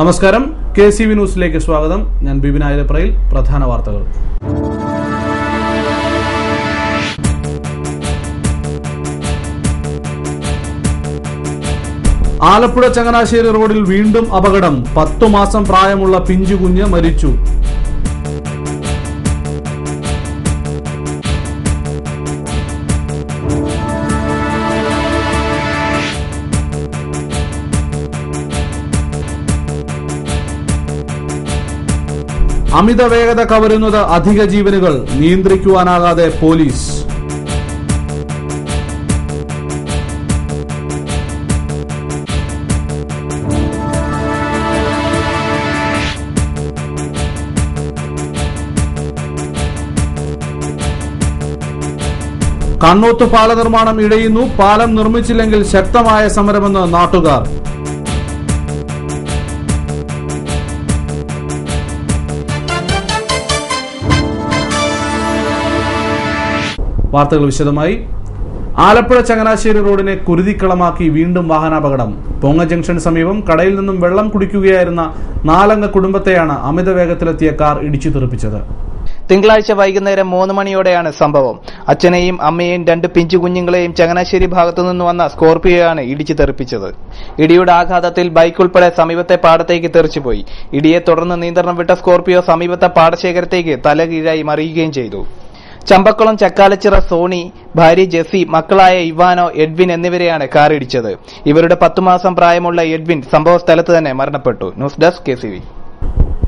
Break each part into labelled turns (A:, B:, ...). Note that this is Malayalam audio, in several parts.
A: നമസ്കാരം, KCV ന്യൂസിലേക്ക് സ്വാഗതം. ഞാൻ ബിബിൻ ആയിരപ്രയിൽ. പ്രധാന വാർത്തകൾ. ആലപ്പുഴ ചങ്ങനാശ്ശേരി റോഡിൽ വീണ്ടും അപകടം. 10 മാസം പ്രായമുള്ള പിഞ്ചുകുഞ്ഞ് മരിച്ചു. അമിത വേഗത കവരുന്നത് അധിക ജീവനുകൾ, നിയന്ത്രിക്കുവാനാകാതെ പോലീസ്. കണ്ണോത്ത് പാല നിർമ്മാണം ഇഴയുന്നു. പാലം നിർമ്മിച്ചില്ലെങ്കിൽ ശക്തമായ സമരമെന്ന് നാട്ടുകാർ. വാർത്തകൾ വിശദമായി. ആലപ്പുഴ ചങ്ങനാശ്ശേരി റോഡിനെ കുരുതിക്കളമാക്കി വീണ്ടും വാഹനാപകടം. പൊങ്ങ ജംഗ്ഷന് സമീപം കടയിൽ നിന്നും വെള്ളം കുടിക്കുകയായിരുന്ന 4 അംഗ കുടുംബത്തെയാണ് അമിത വേഗത്തിലെത്തിയ കാർ ഇടിച്ചു തെറിപ്പിച്ചത്.
B: തിങ്കളാഴ്ച വൈകുന്നേരം 3 മണിയോടെയാണ് സംഭവം. അച്ഛനെയും അമ്മയെയും 2 പിഞ്ചു കുഞ്ഞുങ്ങളെയും ചങ്ങനാശ്ശേരി ഭാഗത്തുനിന്ന് വന്ന സ്കോർപിയോയാണ് ഇടിച്ചു തെറിപ്പിച്ചത്. ഇടിയുടെ ആഘാതത്തിൽ ബൈക്ക് ഉൾപ്പെടെ സമീപത്തെ പാടത്തേക്ക് തെറിച്ചുപോയി. ഇടിയെ തുടർന്ന് നിയന്ത്രണം വിട്ട സ്കോർപിയോ സമീപത്തെ പാടശേഖരത്തേക്ക് തലകീഴായി മറിയുകയും ചെയ്തു. ചമ്പക്കുളം ചക്കാലച്ചിറ സോണി, ഭാര്യ ജെസി, മക്കളായ ഇവാനോ, എഡ്വിൻ എന്നിവരെയാണ് കാർ ഇടിച്ചത്. ഇവരുടെ 10 മാസം പ്രായമുള്ള എഡ്വിൻ സംഭവ സ്ഥലത്ത് തന്നെ മരണപ്പെട്ടു. News desk KCV.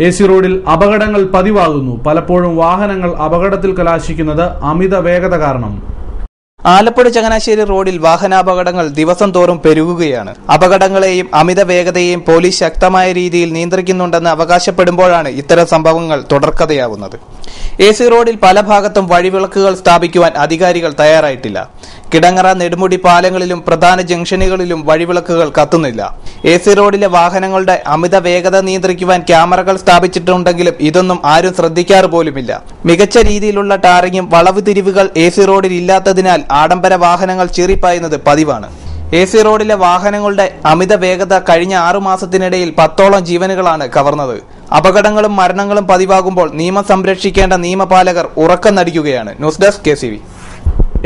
A: AC റോഡിൽ അപകടങ്ങൾ പതിവാകുന്നു. പലപ്പോഴും വാഹനങ്ങൾ അപകടത്തിൽ കലാശിക്കുന്നത് അമിത വേഗത കാരണം.
B: ആലപ്പുഴ ചങ്ങനാശ്ശേരി റോഡിൽ വാഹനാപകടങ്ങൾ ദിവസം തോറും പെരുകുകയാണ്. അപകടങ്ങളെയും അമിത വേഗതയെയും പോലീസ് ശക്തമായ രീതിയിൽ നിയന്ത്രിക്കുന്നുണ്ടെന്ന് അവകാശപ്പെടുമ്പോഴാണ് ഇത്തരം സംഭവങ്ങൾ തുടർക്കഥയാവുന്നത്. AC റോഡിൽ പല ഭാഗത്തും വഴിവിളക്കുകൾ സ്ഥാപിക്കുവാൻ അധികാരികൾ തയ്യാറായിട്ടില്ല. കിടങ്ങറ, നെടുമുടി പാലങ്ങളിലും പ്രധാന ജംഗ്ഷനുകളിലും വഴിവിളക്കുകൾ കത്തുന്നില്ല. AC റോഡിലെ വാഹനങ്ങളുടെ അമിത വേഗത നിയന്ത്രിക്കുവാൻ ക്യാമറകൾ സ്ഥാപിച്ചിട്ടുണ്ടെങ്കിലും ഇതൊന്നും ആരും ശ്രദ്ധിക്കാറ് പോലുമില്ല. മികച്ച രീതിയിലുള്ള ടാറിങ്ങും വളവ് തിരിവുകൾ AC റോഡിൽ ഇല്ലാത്തതിനാൽ ആഡംബര വാഹനങ്ങൾ ചീറിപ്പായുന്നത് പതിവാണ്. AC റോഡിലെ വാഹനങ്ങളുടെ അമിത വേഗത കഴിഞ്ഞ 6 മാസത്തിനിടയിൽ 10ഓളം ജീവനുകളാണ് കവർന്നത്. അപകടങ്ങളും മരണങ്ങളും പതിവാകുമ്പോൾ നിയമം സംരക്ഷിക്കേണ്ട നിയമപാലകർ ഉറക്കം നടിക്കുകയാണ്. News desk KCV.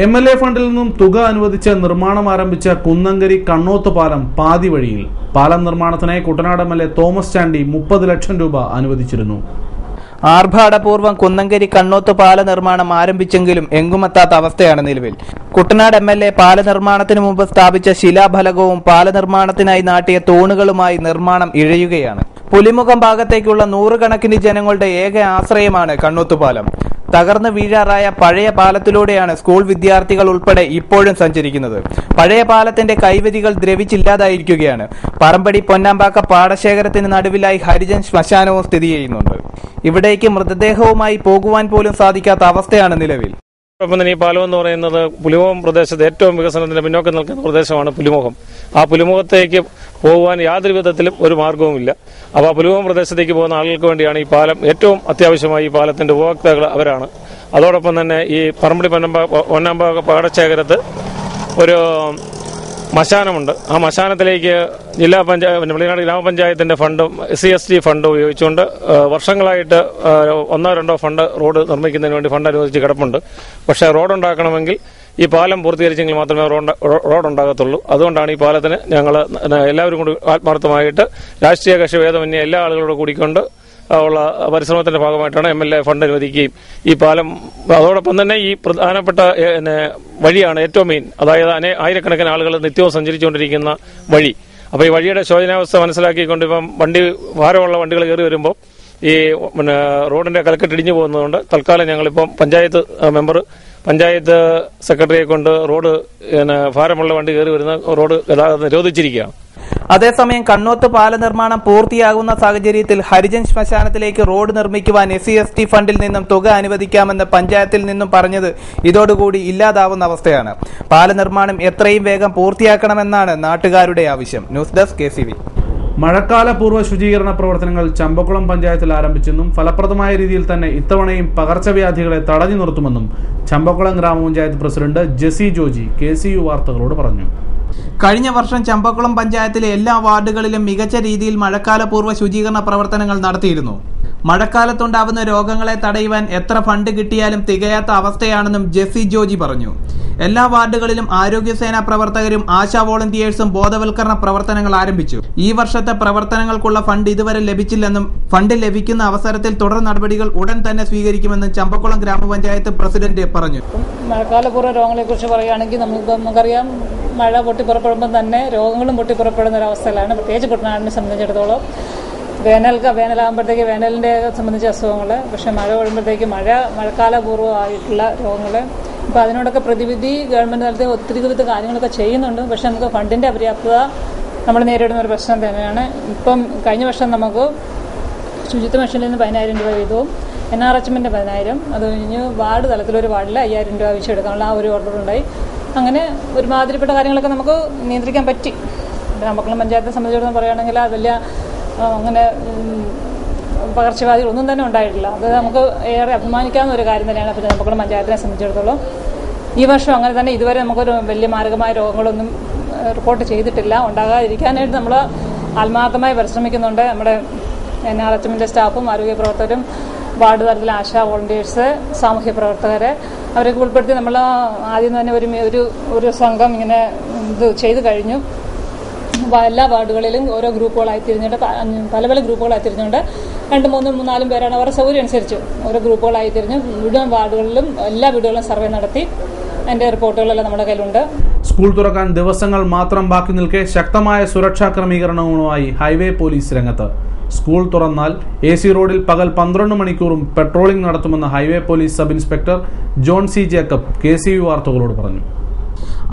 A: MLA ഫണ്ടിൽ നിന്നും തുക അനുവദിച്ച് നിർമ്മാണം ആരംഭിച്ച കുന്നങ്കരി കണ്ണോത്ത് പാലം പാതി വഴിയിൽ. പാലം നിർമ്മാണത്തിനായി കുട്ടനാട് MLA തോമസ് ചാണ്ടി 30 ലക്ഷം രൂപ അനുവദിച്ചിരുന്നു.
B: ആർഭാടപൂർവ്വം കുന്നങ്കരി കണ്ണോത്ത് പാല നിർമ്മാണം ആരംഭിച്ചെങ്കിലും എങ്ങുമെത്താത്ത അവസ്ഥയാണ് നിലവിൽ. കുട്ടനാട് MLA പാല നിർമ്മാണത്തിന് മുമ്പ് സ്ഥാപിച്ച ശിലാഫലകവും പാല നിർമ്മാണത്തിനായി നാട്ടിയ തൂണുകളുമായി നിർമ്മാണം ഇഴയുകയാണ്. പുലിമുഖം ഭാഗത്തേക്കുള്ള 100 കണക്കിന് ജനങ്ങളുടെ ഏക ആശ്രയമാണ് കണ്ണോത്തുപാലം. തകർന്നു വീഴാറായ പഴയ പാലത്തിലൂടെയാണ് സ്കൂൾ വിദ്യാർത്ഥികൾ ഉൾപ്പെടെ ഇപ്പോഴും സഞ്ചരിക്കുന്നത്. പഴയ പാലത്തിന്റെ കൈവരികൾ ദ്രവിച്ചില്ലാതായിരിക്കുകയാണ്. പറമ്പടി പൊന്നാമ്പാക്ക പാടശേഖരത്തിന് നടുവിലായി ഹരിജൻ ശ്മശാനവും സ്ഥിതി ചെയ്യുന്നുണ്ട്. ഇവിടേക്ക് മൃതദേഹവുമായി പോകുവാൻ പോലും സാധിക്കാത്ത അവസ്ഥയാണ് നിലവിൽ.
C: ഈ പാലം എന്ന് പറയുന്നത് പുലിമുഖം പ്രദേശത്ത് ഏറ്റവും വികസനത്തിന് പിന്നോക്കം നിൽക്കുന്ന പ്രദേശമാണ് പുലിമുഖം. ആ പുലിമുഖത്തേക്ക് പോകുവാൻ യാതൊരു വിധത്തിലും ഒരു മാർഗവുമില്ല. അപ്പോൾ ആ പുലിമുഖം പ്രദേശത്തേക്ക് പോകുന്ന ആളുകൾക്ക് വേണ്ടിയാണ് ഈ പാലം ഏറ്റവും അത്യാവശ്യമായി. ഈ പാലത്തിന്റെ ഉപഭോക്താക്കൾ അവരാണ്. അതോടൊപ്പം തന്നെ ഈ പറമ്പടി പൊന്നാമ്പാക്ക പാടശേഖരത്ത് ഒരു മശാനമുണ്ട്. ആ മശാനത്തിലേക്ക് ജില്ലാ പഞ്ചായത്ത്, വെളിനാട് ഗ്രാമപഞ്ചായത്തിന്റെ ഫണ്ടും SC/ST ഫണ്ട് ഉപയോഗിച്ചുകൊണ്ട് വർഷങ്ങളായിട്ട് 1-2 ഫണ്ട് റോഡ് നിർമ്മിക്കുന്നതിന് വേണ്ടി ഫണ്ട് അനുവദിച്ച് കിടപ്പുണ്ട്. പക്ഷേ റോഡ് ഉണ്ടാക്കണമെങ്കിൽ ഈ പാലം പൂർത്തീകരിച്ചെങ്കിൽ മാത്രമേ റോഡ് ഉണ്ടാകത്തുള്ളൂ. അതുകൊണ്ടാണ് ഈ പാലത്തിന് ഞങ്ങൾ എല്ലാവരും കൂടി ആത്മാർത്ഥമായിട്ട് രാഷ്ട്രീയ കക്ഷി ഭേദമന്യേ എല്ലാ ആളുകളോട് കൂടിക്കൊണ്ട് ഉള്ള പരിശ്രമത്തിന്റെ ഭാഗമായിട്ടാണ് MLA ഫണ്ട് അനുവദിക്കുകയും ഈ പാലം, അതോടൊപ്പം തന്നെ ഈ പ്രധാനപ്പെട്ട വഴിയാണ് ഏറ്റവും മെയിൻ. അതായത് ആയിരക്കണക്കിന് ആളുകൾ നിത്യവും സഞ്ചരിച്ചുകൊണ്ടിരിക്കുന്ന വഴി. അപ്പോൾ ഈ വഴിയുടെ ശോചനാവസ്ഥ മനസ്സിലാക്കിക്കൊണ്ട് ഇപ്പം ഭാരമുള്ള വണ്ടികൾ കയറി വരുമ്പോൾ ഈ റോഡിന്റെ കൽക്കെട്ട് ഇടിഞ്ഞു പോകുന്നതുകൊണ്ട് തൽക്കാലം ഞങ്ങളിപ്പം പഞ്ചായത്ത് സെക്രട്ടറിയെ കൊണ്ട് റോഡ് ഭാരമുള്ള വണ്ടി കയറി വരുന്ന റോഡ് ഗതാഗതം നിരോധിച്ചിരിക്കുകയാണ്.
B: അതേസമയം കണ്ണോത്ത് പാല നിർമ്മാണം പൂർത്തിയാകുന്ന സാഹചര്യത്തിൽ ഹരിജൻ ശ്മശാനത്തിലേക്ക് റോഡ് നിർമ്മിക്കുവാൻ SC/ST ഫണ്ടിൽ നിന്നും തുക അനുവദിക്കാമെന്ന് പഞ്ചായത്തിൽ നിന്നും പറഞ്ഞത് ഇതോടുകൂടി ഇല്ലാതാവുന്ന അവസ്ഥയാണ്. പാല നിർമ്മാണം എത്രയും വേഗം പൂർത്തിയാക്കണമെന്നാണ് നാട്ടുകാരുടെ ആവശ്യം. News desk KCV.
A: മഴക്കാല പൂർവ്വ ശുചീകരണ പ്രവർത്തനങ്ങൾ ചമ്പക്കുളം പഞ്ചായത്തിൽ ആരംഭിച്ചെന്നും ഫലപ്രദമായ രീതിയിൽ തന്നെ ഇത്തവണയും പകർച്ചവ്യാധികളെ തടഞ്ഞു നിർത്തുമെന്നും ചമ്പക്കുളം ഗ്രാമപഞ്ചായത്ത് പ്രസിഡന്റ് ജെസി ജോജി KCU വാർത്തകളോട് പറഞ്ഞു.
B: കഴിഞ്ഞ വർഷം ചമ്പക്കുളം പഞ്ചായത്തിലെ എല്ലാ വാർഡുകളിലും മികച്ച രീതിയിൽ മഴക്കാലപൂർവ്വ ശുചീകരണ പ്രവർത്തനങ്ങൾ നടത്തിയിരുന്നു. മഴക്കാലത്തുണ്ടാവുന്ന രോഗങ്ങളെ തടയുവാൻ എത്ര ഫണ്ട് കിട്ടിയാലും തികയാത്ത അവസ്ഥയാണെന്നും ജെസ്സി ജോജി പറഞ്ഞു. എല്ലാ വാർഡുകളിലും ആരോഗ്യസേനാ പ്രവർത്തകരും ആശാ വോളണ്ടിയേഴ്സും ബോധവൽക്കരണ പ്രവർത്തനങ്ങൾ ആരംഭിച്ചു. ഈ വർഷത്തെ പ്രവർത്തനങ്ങൾക്കുള്ള ഫണ്ട് ഇതുവരെ ലഭിച്ചില്ലെന്നും ഫണ്ട് ലഭിക്കുന്ന അവസരത്തിൽ തുടർ നടപടികൾ ഉടൻ തന്നെ സ്വീകരിക്കുമെന്നും ചമ്പക്കുളം ഗ്രാമപഞ്ചായത്ത് പ്രസിഡന്റ് പറഞ്ഞു.
D: മഴക്കാലപൂർവ്വ രോഗങ്ങളെ കുറിച്ച് പറയുകയാണെങ്കിൽ നമുക്കറിയാം, മഴ പൊട്ടിപ്പുറപ്പെടുമ്പോൾ തന്നെ രോഗങ്ങളും പൊട്ടിപ്പുറപ്പെടുന്ന ഒരവസ്ഥയിലാണ്. പ്രത്യേകിച്ച് കുട്ടനാടിനെ സംബന്ധിച്ചിടത്തോളം വേനലാകുമ്പോഴത്തേക്ക് വേനലിൻ്റെ സംബന്ധിച്ച അസുഖങ്ങൾ, പക്ഷേ മഴ വരുമ്പോഴത്തേക്ക് മഴക്കാലപൂർവ്വമായിട്ടുള്ള രോഗങ്ങൾ. അപ്പോൾ അതിനോടൊക്കെ പ്രതിവിധി ഗവൺമെൻറ് തലത്തിൽ ഒത്തിരി കാര്യങ്ങളൊക്കെ ചെയ്യുന്നുണ്ട്. പക്ഷേ നമുക്ക് ഫണ്ടിൻ്റെ അപര്യാപ്തത നമ്മൾ നേരിടുന്ന ഒരു പ്രശ്നം തന്നെയാണ്. ഇപ്പം കഴിഞ്ഞ വർഷം നമുക്ക് ശുചിത്വ മിഷനിൽ നിന്ന് 10,000 രൂപ വീതവും NRHMൻ്റെ 10,000, അത് കഴിഞ്ഞ് വാർഡ് തലത്തിലൊരു വാർഡിൽ 5,000 രൂപ വെച്ച് എടുക്കാനുള്ള ആ ഒരു ഓർഡർ ഉണ്ടായി. അങ്ങനെ ഒരുമാതിരിപ്പെട്ട കാര്യങ്ങളൊക്കെ നമുക്ക് നിയന്ത്രിക്കാൻ പറ്റി. ചമ്പക്കുളം പഞ്ചായത്തെ സംബന്ധിച്ചിടത്തോളം പറയുകയാണെങ്കിൽ അത് വലിയ അങ്ങനെ പകർച്ചവ്യാധികളൊന്നും തന്നെ ഉണ്ടായിട്ടില്ല. അത് നമുക്ക് ഏറെ അഭിമാനിക്കാവുന്ന ഒരു കാര്യം തന്നെയാണ്. അപ്പോൾ ചമ്പക്കുളം പഞ്ചായത്തിനെ സംബന്ധിച്ചിടത്തോളം ഈ വർഷം അങ്ങനെ തന്നെ ഇതുവരെ നമുക്കൊരു വലിയ മാരകമായ രോഗങ്ങളൊന്നും റിപ്പോർട്ട് ചെയ്തിട്ടില്ല. ഉണ്ടാകാതിരിക്കാനായിട്ട് നമ്മൾ ആത്മാർത്ഥമായി പരിശ്രമിക്കുന്നുണ്ട്. നമ്മുടെ NRHMൻ്റെ സ്റ്റാഫും ആരോഗ്യ പ്രവർത്തകരും വാർഡ് തലത്തിലെ ആശാ വോളണ്ടിയേഴ്സ്, സാമൂഹ്യ പ്രവർത്തകരെ അവരൊക്കെ ഉൾപ്പെടുത്തി നമ്മൾ ആദ്യം തന്നെ ഒരു സംഘം ഇങ്ങനെ ഇത് ചെയ്തു കഴിഞ്ഞു. എല്ലാ വാർഡുകളിലും ഓരോ ഗ്രൂപ്പുകളായി തിരിഞ്ഞിട്ട് പല ഗ്രൂപ്പുകളായി തിരിഞ്ഞുകൊണ്ട് 2, 3, 4 പേരാണ് അവരുടെ സൗകര്യം അനുസരിച്ച് ഓരോ ഗ്രൂപ്പുകളായി തിരിഞ്ഞ് മുഴുവൻ വാർഡുകളിലും എല്ലാ വീടുകളിലും സർവേ നടത്തി അതിന്റെ റിപ്പോർട്ടുകളെല്ലാം നമ്മുടെ കയ്യിലുണ്ട്.
A: സ്കൂൾ തുറക്കാൻ ദിവസങ്ങൾ മാത്രം ബാക്കി നിൽക്കെ ശക്തമായ സുരക്ഷാ ക്രമീകരണങ്ങളുമായി ഹൈവേ പോലീസ് രംഗത്ത്. സ്കൂൾ തുറന്നാൽ AC റോഡിൽ പകൽ 12 മണിക്കൂറും പെട്രോളിംഗ് നടത്തുമെന്ന് highway police sub inspector John C Jacob KCV വാർത്തകളോട് പറഞ്ഞു.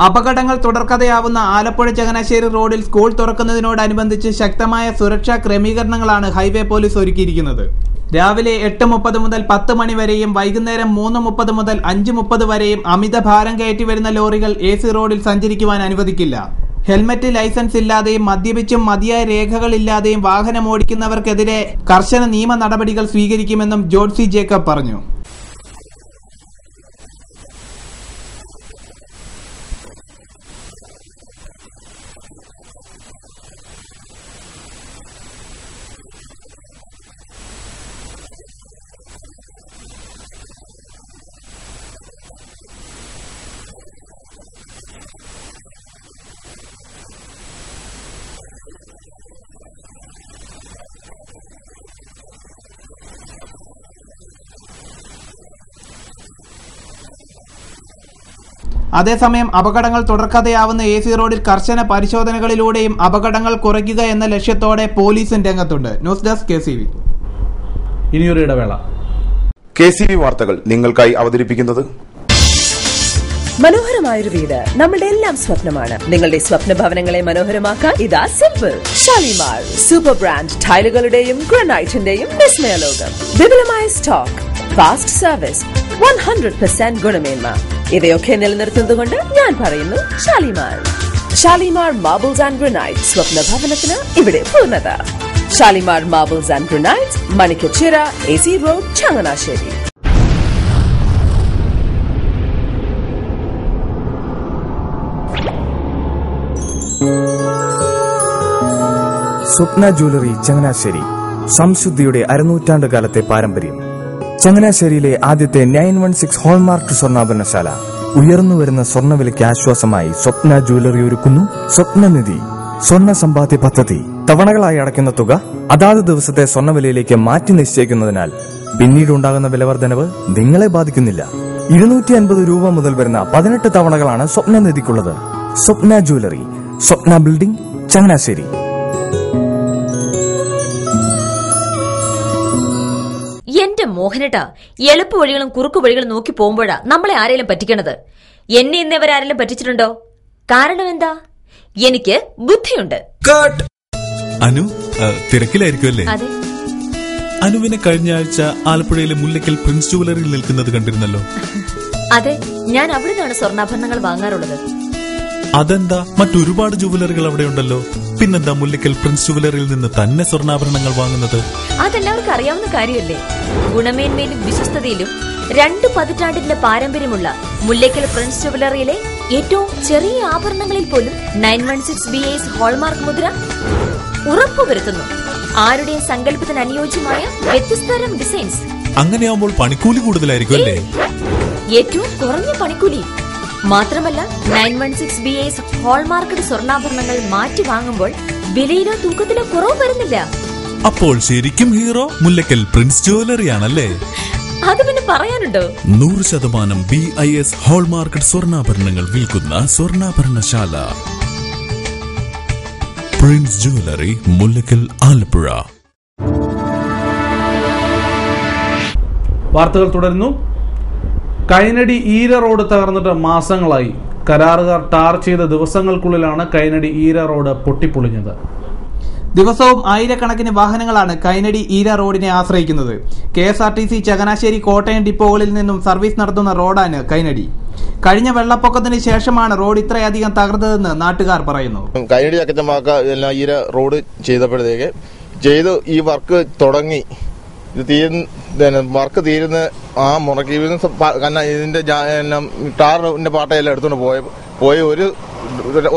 B: അപകടങ്ങൾ തുടർക്കഥയാവുന്ന ആലപ്പുഴ ചങ്ങനാശ്ശേരി റോഡിൽ സ്കൂൾ തുറക്കുന്നതിനോടനുബന്ധിച്ച് ശക്തമായ സുരക്ഷാ ക്രമീകരണങ്ങളാണ് ഹൈവേ പോലീസ് ഒരുക്കിയിരിക്കുന്നത്. രാവിലെ 8:30 മുതൽ 10 മണി വരെയും വൈകുന്നേരം 3:30 മുതൽ 5:30 വരെയും അമിത ഭാരം കയറ്റി വരുന്ന ലോറികൾ AC റോഡിൽ സഞ്ചരിക്കുവാൻ അനുവദിക്കില്ല. ഹെൽമറ്റ് ലൈസൻസ് ഇല്ലാതെയും മദ്യപിച്ചും മതിയായ രേഖകളില്ലാതെയും വാഹനം ഓടിക്കുന്നവർക്കെതിരെ കർശന നിയമ നടപടികൾ സ്വീകരിക്കുമെന്നും ജോൺ സി ജേക്കബ് പറഞ്ഞു. അതേസമയം അപകടങ്ങൾ തുടർക്കഥയാവുന്ന AC റോഡിൽ കർശന പരിശോധനകളിലൂടെയും അപകടങ്ങൾ കുറയ്ക്കുക എന്ന ലക്ഷ്യത്തോടെ പോലീസും രംഗത്തുണ്ട്. News desk KCV.
A: ഇനിയൊരു ഇടവേള.
E: KCV വാർത്തകൾ നിങ്ങൾക്കായി അവതരിപ്പിക്കുന്നത്
F: മനോഹരമായൊരു വീട് നമ്മുടെ എല്ലാം സ്വപ്നമാണ്. നിങ്ങളുടെ സ്വപ്ന ഭവനങ്ങളെ മനോഹരമാക്കാൻ ഇതാ സിമ്പിൾ. ഷാലിമാർ സൂപ്പർ ബ്രാൻഡ് ടൈലുകളുടെയും ഗ്രാനൈറ്റിന്റെയും വിസ്മയ ലോകം. വിപുലമായ സ്റ്റോക്ക്, ഫാസ്റ്റ് സർവീസ്, 100% ഗുണമേന്മ ഇവയൊക്കെ നിലനിർത്തുന്നതുകൊണ്ട് ഞാൻ പറയുന്നു Shalimar. Shalimar marbles and granite, സ്വപ്ന ഭവനത്തിന് ഇവിടെ പൂർണ്ണത. Shalimar marbles and granite, Manikkachira, AC road, Changanassery.
G: Swapna jewellery Changanassery. സംശുദ്ധിയുടെ അരനൂറ്റാണ്ട് കാലത്തെ പാരമ്പര്യം. ചങ്ങനാശ്ശേരിയിലെ ആദ്യത്തെ 916 ഹോൾമാർക്ക് സ്വർണ്ണാഭരണശാല. ഉയർന്നുവരുന്ന സ്വർണ്ണവിലയ്ക്ക് ആശ്വാസമായി സ്വപ്ന ജ്വല്ലറി ഒരുക്കുന്നു സ്വപ്നനിധി സ്വർണ്ണ സമ്പാദ്യ പദ്ധതി. തവണകളായി അടയ്ക്കുന്ന തുക അതാത് ദിവസത്തെ സ്വർണ്ണവിലയിലേക്ക് മാറ്റി നിശ്ചയിക്കുന്നതിനാൽ പിന്നീടുണ്ടാകുന്ന വിലവർദ്ധനവ് നിങ്ങളെ ബാധിക്കുന്നില്ല. 250 രൂപ മുതൽ വരുന്ന 18 തവണകളാണ് സ്വപ്നനിധിക്കുള്ളത്. സ്വപ്ന ജ്വല്ലറി, സ്വപ്ന ബിൽഡിംഗ്, ചങ്ങനാശ്ശേരി.
H: എന്റെ മോഹനേട്ടാ, എളുപ്പ വഴികളും കുറുക്കു വഴികളും നോക്കി പോകുമ്പോഴാ നമ്മളെ ആരെങ്കിലും പറ്റിക്കണത്. എന്നെ ഇന്നവരാരെങ്കിലും പറ്റിച്ചിട്ടുണ്ടോ? കാരണം എന്താ? എനിക്ക് ബുദ്ധിയുണ്ട്.
I: അനു തിരക്കിലായിരിക്കുമല്ലേ?
H: അതെ.
I: അനുവിനെ കഴിഞ്ഞ ആഴ്ച ആലപ്പുഴയിലെ മുല്ലയ്ക്കൽ പ്രിൻസ് ജുവലറിയിൽ നിൽക്കുന്നത് കണ്ടിരുന്നല്ലോ.
H: അതെ, ഞാൻ അവിടെ നിന്നാണ് സ്വർണ്ണാഭരണങ്ങൾ വാങ്ങാറുള്ളത്.
I: അതെന്താ, മറ്റൊരുപാട് ജുവലറികൾ അവിടെ ഉണ്ടല്ലോ. പിന്നെന്താ മുല്ലയ്ക്കൽ പ്രിൻസ് ജുവലറിയിൽ നിന്ന് തന്നെ സ്വർണ്ണാഭരണങ്ങൾ വാങ്ങുന്നത്?
H: അതെല്ലാവർക്കും അറിയാവുന്ന കാര്യമല്ലേ. ഗുണമേന്മയിലും വിശ്വസ്തതയിലും 2 പതിറ്റാണ്ടിന്റെ പാരമ്പര്യമുള്ള മുല്ലയ്ക്കൽ പ്രിൻസ് ജുവലറിയിലെ ഏറ്റവും ചെറിയ ആഭരണങ്ങളിൽ പോലും 916 BIS ഹോൾമാർക്ക് മുദ്ര ഉറപ്പുവരുത്തുന്നു. ആരുടെയും സങ്കല്പത്തിന് അനുയോജ്യമായ വ്യത്യസ്തതരം ഡിസൈൻസ്.
I: അങ്ങനെയാവുമ്പോൾ പണിക്കൂലി കൂടുതലായിരിക്കും അല്ലേ?
H: ഏറ്റവും കുറഞ്ഞ പണിക്കൂലി. മാത്രമല്ല 916 BIS ഹോൾമാർക്കഡ് സ്വർണ്ണാഭരണങ്ങൾ മാറ്റി വാങ്ങുമ്പോൾ വിലയിലോ തൂക്കത്തിലോ കുറവ് വരുന്നില്ല.
I: അപ്പോൾ ശരിക്കും ഹീറോ മുല്ലക്കൽ പ്രിൻസ് ജ്വല്ലറി ആണല്ലേ?
H: അത് പിന്നെ പറയാനുണ്ടോ?
I: 100% BIS ഹോൾമാർക്കഡ് സ്വർണ്ണാഭരണങ്ങൾ വിൽക്കുന്ന സ്വർണ്ണാഭരണശാല പ്രിൻസ് ജ്വല്ലറി, മുല്ലക്കൽ, ആലപ്പുഴ.
A: വാർത്തകൾ തുടരുന്നു. കൈനടി ഈര റോഡ് തകർന്നിട്ട് മാസങ്ങളായി. കരാറുകാർ ടാർ ചെയ്ത ദിവസങ്ങൾക്കുള്ളിലാണ് കൈനടി ഈര റോഡ് പൊട്ടിപ്പൊളിഞ്ഞത്.
B: ദിവസവും ആയിരക്കണക്കിന് വാഹനങ്ങളാണ് കൈനടി ഈര റോഡിനെ ആശ്രയിക്കുന്നത്. KSRTC ചങ്ങനാശ്ശേരി കോട്ടയം ഡിപ്പോകളിൽ നിന്നും സർവീസ് നടത്തുന്ന റോഡാണ് കൈനടി. കഴിഞ്ഞ വെള്ളപ്പൊക്കത്തിന് ശേഷമാണ് റോഡ് ഇത്രയധികം തകർന്നതെന്ന് നാട്ടുകാർ പറയുന്നു.
J: കൈനടി അക്കച്ചമാക്ക എല്ലാം ഈര റോഡ് ചെയ്തപ്പോഴത്തേക്ക് ഈ വർക്ക് തുടങ്ങി, വർക്ക് തീരുന്ന ആ മുറയ്ക്ക് ഇതിന്റെ ടാറിന്റെ പാട്ടയെല്ലാം എടുത്തുകൊണ്ട് പോയി ഒരു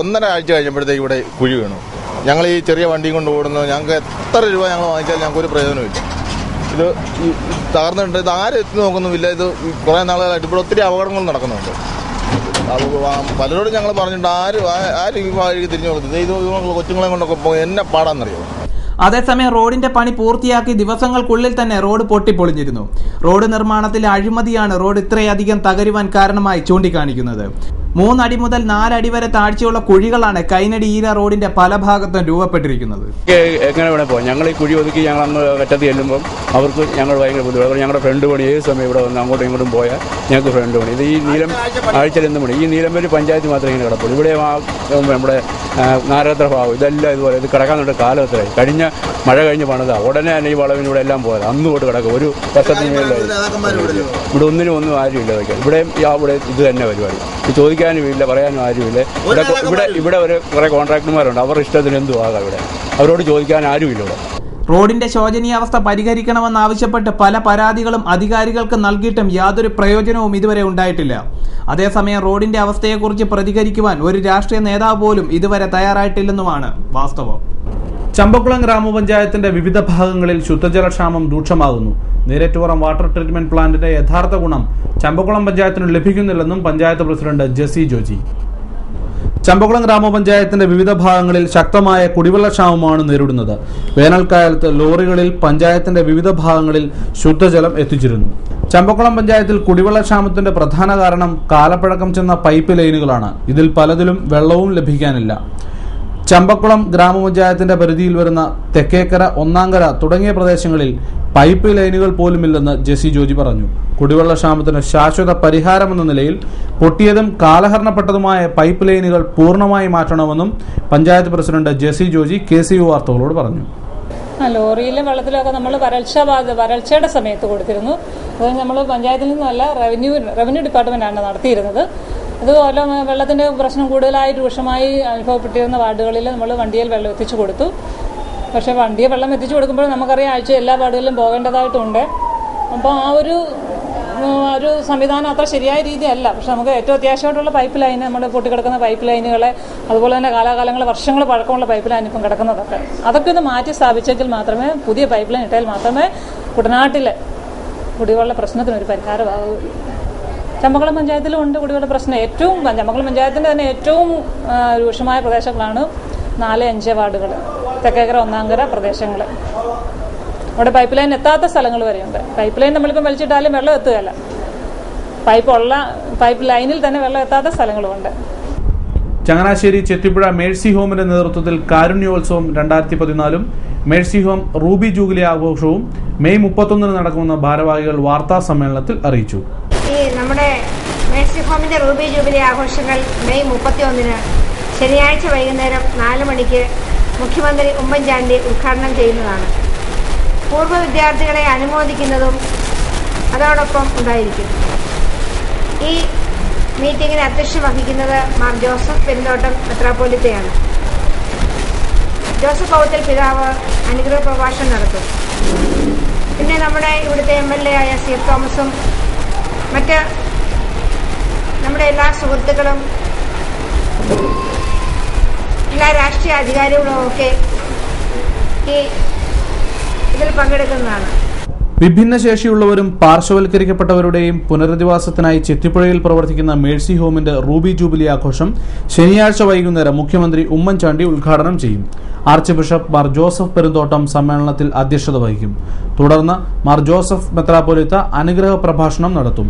J: 1.5 ആഴ്ച കഴിഞ്ഞപ്പോഴത്തേക്ക് ഇവിടെ കുഴി വീണു. ഞങ്ങൾ ഈ ചെറിയ വണ്ടിയും കൊണ്ട് ഓടുന്നത്, ഞങ്ങൾക്ക് എത്ര രൂപ ഞങ്ങൾ വാങ്ങിച്ചാൽ ഞങ്ങൾക്കൊരു പ്രയോജനമില്ല. ഇത് തകർന്നിട്ടുണ്ട്. ഇത് ആരും എത്തി നോക്കുന്നുമില്ല. ഇത് കുറേ നാളുകളായിട്ട് ഇവിടെ ഒത്തിരി അപകടങ്ങൾ നടക്കുന്നുണ്ട്. പലരോടും ഞങ്ങൾ പറഞ്ഞിട്ടുണ്ട്, ആരും ഈ വഴി തിരിഞ്ഞു നോക്കുന്നത്. ഇത് കൊച്ചുങ്ങളെ കൊണ്ടൊക്കെ എന്നെ പാടാന്നറിയോ.
B: അതേസമയം റോഡിന്റെ പണി പൂർത്തിയാക്കി ദിവസങ്ങൾക്കുള്ളിൽ തന്നെ റോഡ് പൊട്ടിപ്പൊളിഞ്ഞിരുന്നു. റോഡ് നിർമ്മാണത്തിലെ അഴിമതിയാണ് റോഡ് ഇത്രയധികം തകരുവാൻ കാരണമായി ചൂണ്ടിക്കാണിക്കുന്നത്. 3 അടി മുതൽ 4 അടി വരെ താഴ്ചയുള്ള കുഴികളാണ് കൈനടി ഈര റോഡിന്റെ പല ഭാഗത്തും രൂപപ്പെട്ടിരിക്കുന്നത്.
K: എങ്ങനെ വേണേ പോകാം. ഞങ്ങൾ ഈ കുഴി ഒതുക്കി ഞങ്ങൾ അന്ന് കറ്റത്ത് ചെല്ലുമ്പോൾ അവർക്ക് ഞങ്ങൾ ഭയങ്കര ബുദ്ധിമുട്ട്. ഞങ്ങളുടെ ഫ്രണ്ട് പണി ഏത് സമയം ഇവിടെ വന്ന് അങ്ങോട്ടും ഇങ്ങോട്ടും പോയാൽ ഞങ്ങൾക്ക് ഫ്രണ്ട് പണി. ഇത് ഈ ആഴ്ചയിൽ എന്ത് പണി? ഈ നീലമ്പേരി പഞ്ചായത്ത് മാത്രമേ ഇങ്ങനെ കിടപ്പുള്ളൂ. ഇവിടെ നമ്മുടെ നാരത്ര ഭാഗം ഇതെല്ലാം ഇതുപോലെ ഇത് കിടക്കാനുണ്ട്. കാലം എത്രയായി? കഴിഞ്ഞ മഴ കഴിഞ്ഞ് പണിതാ ഉടനെ തന്നെ ഈ വളവിലൂടെ എല്ലാം പോയത് അന്ന് തൊട്ട് കിടക്കും. ഒരു വർഷത്തിന് മേളിലായി ഇവിടെ ഒന്നും ആരുമില്ല വയ്ക്കാൻ. ഇവിടെ ഇത് തന്നെ പരിപാടി. ചോദിക്കാനും ഇല്ല, പറയാനും ആരുമില്ല. ഇവിടെ ഒരു കുറെ കോൺട്രാക്ടർമാരുണ്ട്. അവരുടെ ഇഷ്ടത്തിന് എന്തും ആകാം. ഇവിടെ അവരോട് ചോദിക്കാൻ ആരുമില്ല. ഇവിടെ
B: റോഡിന്റെ ശോചനീയാവസ്ഥ പരിഹരിക്കണമെന്നാവശ്യപ്പെട്ട് പല പരാതികളും അധികാരികൾക്ക് നൽകിയിട്ടും യാതൊരു പ്രയോജനവും ഇതുവരെ ഉണ്ടായിട്ടില്ല. അതേസമയം റോഡിന്റെ അവസ്ഥയെക്കുറിച്ച് പ്രതികരിക്കുവാൻ ഒരു രാഷ്ട്രീയ നേതാവ് പോലും ഇതുവരെ തയ്യാറായിട്ടില്ലെന്നുമാണ് വാസ്തവം.
A: ചമ്പക്കുളം ഗ്രാമപഞ്ചായത്തിന്റെ വിവിധ ഭാഗങ്ങളിൽ ശുദ്ധജലക്ഷാമം രൂക്ഷമാകുന്നു. നീരേറ്റുപുറം വാട്ടർ ട്രീറ്റ്മെന്റ് പ്ലാന്റിന്റെ യഥാർത്ഥ ഗുണം ചമ്പക്കുളം പഞ്ചായത്തിന് ലഭിക്കുന്നില്ലെന്നും പഞ്ചായത്ത് പ്രസിഡന്റ് ജെസി ജോജി. ചമ്പക്കുളം ഗ്രാമപഞ്ചായത്തിന്റെ വിവിധ ഭാഗങ്ങളിൽ ശക്തമായ കുടിവെള്ളക്ഷാമമാണ് നേരിടുന്നത്. വേനൽക്കാലത്ത് ലോറികളിൽ പഞ്ചായത്തിന്റെ വിവിധ ഭാഗങ്ങളിൽ ശുദ്ധജലം എത്തിച്ചിരുന്നു. ചമ്പക്കുളം പഞ്ചായത്തിൽ കുടിവെള്ളക്ഷാമത്തിന്റെ പ്രധാന കാരണം കാലപ്പഴക്കം ചെന്ന പൈപ്പ് ലൈനുകളാണ്. ഇതിൽ പലതിലും വെള്ളവും ലഭിക്കാനില്ല. ചമ്പക്കുളം ഗ്രാമപഞ്ചായത്തിന്റെ പരിധിയിൽ വരുന്ന തെക്കേക്കര, ഒന്നാങ്കര തുടങ്ങിയ പ്രദേശങ്ങളിൽ പൈപ്പ് ലൈനുകൾ പോലുമില്ലെന്ന് ജെസി ജോജി പറഞ്ഞു. കുടിവെള്ളക്ഷാമത്തിന് ശാശ്വത പരിഹാരമെന്ന നിലയിൽ പൊട്ടിയതും കാലഹരണപ്പെട്ടതുമായ പൈപ്പ് ലൈനുകൾ പൂർണ്ണമായി മാറ്റണമെന്നും പഞ്ചായത്ത് പ്രസിഡന്റ് ജെസി ജോജി KCU വാർത്തകളോട് പറഞ്ഞു.
D: ലോറിയിലും വെള്ളത്തിലൊക്കെ നമ്മൾ വരൾച്ചയുടെ സമയത്ത് കൊടുത്തിരുന്നു. അത് നമ്മൾ പഞ്ചായത്തിൽ നിന്നല്ല, റവന്യൂ ഡിപ്പാർട്ട്മെന്റാണ് നടത്തിയിരുന്നത്. അതുപോലെ വെള്ളത്തിന്റെ പ്രശ്നം കൂടുതലായി രൂക്ഷമായി അനുഭവപ്പെട്ടിരുന്ന വാർഡുകളിൽ നമ്മൾ വണ്ടിയിൽ വെള്ളം എത്തിച്ചു കൊടുത്തു. പക്ഷേ വണ്ടിയെ വെള്ളം എത്തിച്ചു കൊടുക്കുമ്പോൾ നമുക്കറിയാം ആഴ്ച എല്ലാ വാർഡുകളിലും പോകേണ്ടതായിട്ടുണ്ട്. അപ്പോൾ ആ ഒരു സംവിധാനം അത്ര ശരിയായ രീതിയല്ല. പക്ഷെ നമുക്ക് ഏറ്റവും അത്യാവശ്യമായിട്ടുള്ള പൈപ്പ് ലൈൻ, നമ്മൾ പൊട്ടിക്കിടക്കുന്ന പൈപ്പ് ലൈനുകളെ, അതുപോലെ തന്നെ കാലാകാലങ്ങൾ വർഷങ്ങൾ പഴക്കമുള്ള പൈപ്പ് ലൈൻ ഇപ്പം അതൊക്കെ ഒന്ന് മാറ്റി സ്ഥാപിച്ചെങ്കിൽ മാത്രമേ, പുതിയ പൈപ്പ് ലൈൻ ഇട്ടാൽ മാത്രമേ കുട്ടനാട്ടിലെ കുടിവെള്ള പ്രശ്നത്തിനൊരു പരിഹാരമാകൂ. ചമ്പക്കുളം പഞ്ചായത്തിലും ഉണ്ട് കുടിവെള്ള പ്രശ്നം. ചമ്പക്കുളം പഞ്ചായത്തിന്റെ തന്നെ ഏറ്റവും രൂക്ഷമായ പ്രദേശങ്ങളാണ് 4-5 വാർഡുകൾ, തെക്കേക്കര, ഒന്നാങ്കര പ്രദേശങ്ങൾ. അവിടെ പൈപ്പ് ലൈൻ എത്താത്ത സ്ഥലങ്ങൾ വരെയുണ്ട്. പൈപ്പ് ലൈൻ നമ്മളിപ്പോൾ വലിച്ചിട്ടാലും വെള്ളം എത്തുകയല്ല. പൈപ്പ് ലൈനിൽ തന്നെ വെള്ളം എത്താത്ത സ്ഥലങ്ങളുമുണ്ട്.
A: ചങ്ങനാശ്ശേരി ചെത്തിപ്പുഴ മേഴ്സി ഹോമിന്റെ നേതൃത്വത്തിൽ കാരുണ്യോത്സവം 2014 മേഴ്സി ഹോം റൂബി ജൂബിലി ആഘോഷവും മെയ് 31 നടക്കുമെന്ന് ഭാരവാഹികൾ വാർത്താ സമ്മേളനത്തിൽ അറിയിച്ചു.
L: നമ്മുടെ മേഴ്സി ഹോമിന്റെ റൂബി ജൂബിലി ആഘോഷങ്ങൾ മെയ് 31 ശനിയാഴ്ച വൈകുന്നേരം 4 മണിക്ക് മുഖ്യമന്ത്രി ഉമ്മൻചാണ്ടി ഉദ്ഘാടനം ചെയ്യുന്നതാണ്. പൂർവ്വ വിദ്യാർത്ഥികളെ അനുമോദിക്കുന്നതും അതോടൊപ്പം ഉണ്ടായിരിക്കും. ഈ മീറ്റിംഗിന് അധ്യക്ഷം വഹിക്കുന്നത് മാർ ജോസഫ് പെരുന്തോട്ടം മെത്രാപ്പോലിത്തയാണ്. ജോസഫ് പൗത്തിൽ പിതാവ് അനുഗ്രഹ പ്രഭാഷണം നടത്തും. പിന്നെ നമ്മുടെ ഇവിടുത്തെ MLA ആയ CF തോമസും മറ്റ് നമ്മുടെ എല്ലാ സുഹൃത്തുക്കളും എല്ലാ രാഷ്ട്രീയ അധികാരികളും ഒക്കെ ഈ ഇതിൽ പങ്കെടുക്കുന്നതാണ്.
A: വിഭിന്നശേഷിയുള്ളവരും പാർശ്വവൽക്കരിക്കപ്പെട്ടവരുടെയും പുനരധിവാസത്തിനായി ചെത്തിപ്പുഴയിൽ പ്രവർത്തിക്കുന്ന മേഴ്സി ഹോമിന്റെ റൂബി ജൂബിലി ആഘോഷം ശനിയാഴ്ച വൈകുന്നേരം മുഖ്യമന്ത്രി ഉമ്മൻചാണ്ടി ഉദ്ഘാടനം ചെയ്യും. Arch bishop Mar Joseph Perumthottam സമ്മേളനത്തിൽ അധ്യക്ഷത വഹിക്കും. തുടർന്ന് മാർ ജോസഫ് മെത്രാപ്പൊലീത്ത അനുഗ്രഹ പ്രഭാഷണം നടത്തും.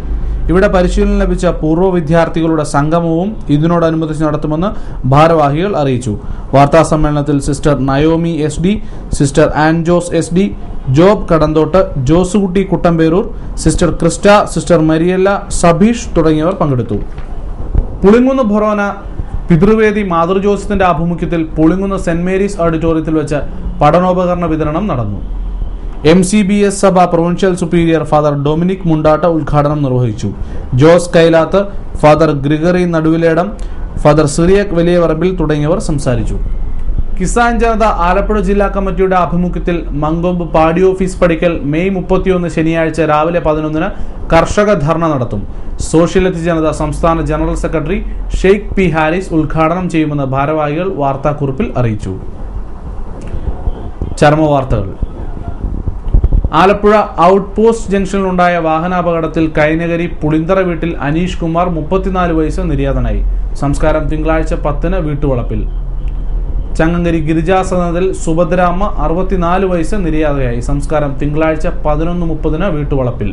A: ഇവിടെ പരിശീലനം ലഭിച്ച പൂർവ്വ വിദ്യാർത്ഥികളുടെ സംഗമവും ഇതിനോടനുബന്ധിച്ച് നടത്തുമെന്ന് ഭാരവാഹികൾ അറിയിച്ചു. വാർത്താ സമ്മേളനത്തിൽ sister Naomi SD, sister Anjose SD, Job Kadanthott, Josekutty Kuttamperoor, sister Christa, sister Mariella, Sabeesh തുടങ്ങിയവർ പങ്കെടുത്തു. പുളിങ്കുന്ന് ഭൊറോന പിതൃവേദി മാതൃജ്യോതിത്തിന്റെ ആഭിമുഖ്യത്തിൽ പുളിങ്കുന്ന് സെന്റ് മേരീസ് ഓഡിറ്റോറിയത്തിൽ വെച്ച് പഠനോപകരണ വിതരണം നടന്നു. MCBS സഭ provincial superior father Dominic Mundatta ഉദ്ഘാടനം നിർവഹിച്ചു. Jose Kailath, father Gregory Naduviledam, father Cyriac Valiyavarambil തുടങ്ങിയവർ സംസാരിച്ചു. കിസാൻ ജനത ആലപ്പുഴ ജില്ലാ കമ്മിറ്റിയുടെ ആഭിമുഖ്യത്തിൽ മങ്കൊമ്പ് പാടി ഓഫീസ് പടിക്കൽ മെയ് 31 ശനിയാഴ്ച രാവിലെ 11 കർഷക ധർണ നടത്തും. സോഷ്യലിസ്റ്റ് ജനത സംസ്ഥാന general secretary Sheikh P. Haris ഉദ്ഘാടനം ചെയ്യുമെന്ന് ഭാരവാഹികൾ വാർത്താക്കുറിപ്പിൽ അറിയിച്ചു. ചരമവാർത്തകൾ. ആലപ്പുഴ ഔട്ട് പോസ്റ്റ് ജംഗ്ഷനിലുണ്ടായ വാഹനാപകടത്തിൽ കൈനകരി പുളിന്തറ വീട്ടിൽ അനീഷ് കുമാർ 34 വയസ്സ് നിര്യാതനായി. സംസ്കാരം തിങ്കളാഴ്ച 10 വീട്ടുവളപ്പിൽ. ചങ്ങങ്കരി ഗിരിജാസനത്തിൽ സുഭദ്രാമ്മ 64 വയസ്സ് നിര്യാതയായി. സംസ്കാരം തിങ്കളാഴ്ച 11:30 വീട്ടുവളപ്പിൽ.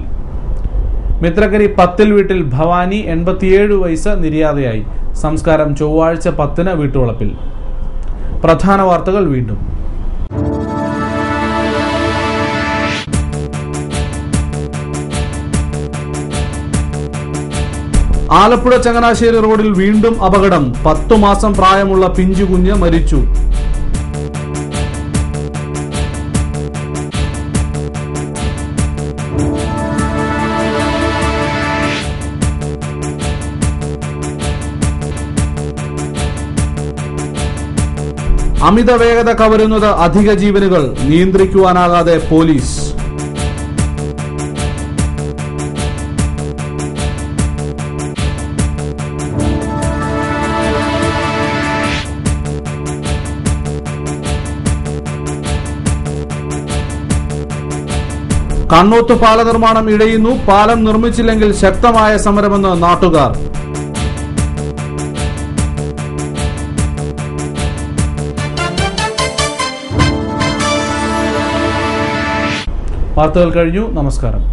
A: മിത്രക്കരി 10 വീട്ടിൽ ഭവാനി 87 വയസ്സ് നിര്യാതയായി. സംസ്കാരം ചൊവ്വാഴ്ച 10 വീട്ടുവളപ്പിൽ. പ്രധാന വാർത്തകൾ വീണ്ടും. ആലപ്പുഴ ചങ്ങനാശ്ശേരി റോഡിൽ വീണ്ടും അപകടം. 10 മാസം പ്രായമുള്ള പിഞ്ചു കുഞ്ഞ് മരിച്ചു. അമിത വേഗത കവരുന്നത് അധിക ജീവനുകൾ. നിയന്ത്രിക്കുവാനാകാതെ പോലീസ്. കണ്ണോത്ത് പാല നിർമ്മാണം ഇടയുന്നു. പാലം നിർമ്മിച്ചില്ലെങ്കിൽ ശക്തമായ സമരമെന്ന് നാട്ടുകാർ. വാർത്തകൾ കഴിഞ്ഞു. നമസ്കാരം.